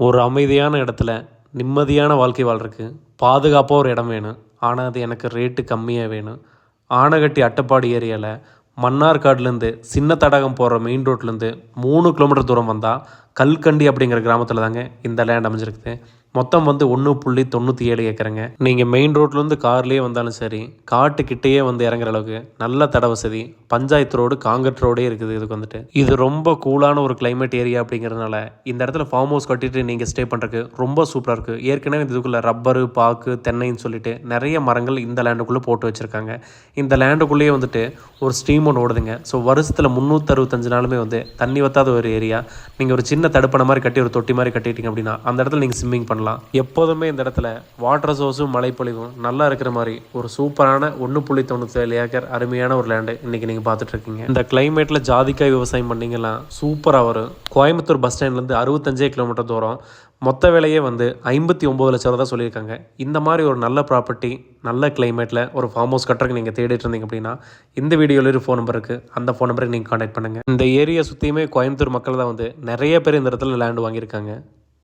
ஒரு அமைதியான இடத்துல நிம்மதியான வாழ்க்கை வாழ்றதுக்கு பாதுகாப்பாக ஒரு இடம் வேணும். ஆனால் அது எனக்கு ரேட்டு கம்மியாக வேணும். ஆனைகட்டி அட்டப்பாடி ஏரியாவில் மன்னார்காடுலேருந்து சின்ன தடாகம் போகிற மெயின் ரோட்லேருந்து 3 கிலோமீட்டர் தூரம் வந்தால் கல்கண்டி அப்படிங்கிற கிராமத்தில் தாங்க இந்த லேண்ட் அமைஞ்சிருக்குது. மொத்தம் வந்து 1.97 ஏக்கருங்க. நீங்கள் மெயின் ரோட்லேருந்து கார்லேயே வந்தாலும் சரி, காட்டுக்கிட்டேயே வந்து இறங்குற அளவுக்கு நல்ல தட வசதி, பஞ்சாயத்து ரோடு, காங்கிரட் ரோடே இருக்குது. இதுக்கு வந்துட்டு இது ரொம்ப கூலான ஒரு கிளைமேட் ஏரியா அப்படிங்கிறதுனால இந்த இடத்துல ஃபார்ம் ஹவுஸ் கட்டிட்டு நீங்கள் ஸ்டே பண்ணுறதுக்கு ரொம்ப சூப்பராக இருக்குது. ஏற்கனவே இதுக்குள்ளே ரப்பரு, பாக்கு, தென்னைன்னு சொல்லிட்டு நிறைய மரங்கள் இந்த லேண்டுக்குள்ளே போட்டு வச்சுருக்காங்க. இந்த லேண்டுக்குள்ளேயே வந்துட்டு ஒரு ஸ்ட்ரீம் ஒன்று ஓடுதுங்க. ஸோ வருஷத்தில் 365 நாளுமே வந்து தண்ணி வற்றாத ஒரு ஏரியா. நீங்கள் ஒரு சின்ன தடுப்பணை மாதிரி கட்டி ஒரு தொட்டி மாதிரி கட்டிட்டீங்க அப்படின்னா அந்த இடத்துல நீங்கள் ஸ்விம்மிங் பண்ணலாம். எப்போதுமே இந்த இடத்துல வாட்டர் சோர்ஸும் மழைப்பொழிவும் நல்லா இருக்கிற மாதிரி ஒரு சூப்பரான 1.97 ஏக்கர் அருமையான ஒரு லேண்டு இன்னைக்கு நீங்கள் பார்த்துட்டு இருக்கீங்க. இந்த கிளைமேட்டில் ஜாதிக்காய் விவசாயம் பண்ணிங்கன்னா சூப்பராக வரும். கோயம்புத்தூர் பஸ் ஸ்டாண்ட்லேருந்து 65 கிலோமீட்டர் தூரம். மொத்த விலையே வந்து 59 லட்சம் ரூபா தான் சொல்லியிருக்காங்க. இந்த மாதிரி ஒரு நல்ல ப்ராப்பர்ட்டி, நல்ல கிளைமேட்டில் ஒரு ஃபார்ம் ஹவுஸ் கட்டுறதுக்கு நீங்கள் தேடிட்டு இருந்தீங்க அப்படின்னா இந்த வீடியோவில் ஒரு ஃபோன் நம்பர் இருக்குது. அந்த ஃபோன் நம்பரை நீங்கள் கான்டாக்ட் பண்ணுங்கள். இந்த ஏரியா சுற்றியுமே கோயம்புத்தூர் மக்கள் தான் வந்து நிறைய பேர் இந்த இடத்துல லேண்டு வாங்கியிருக்காங்க.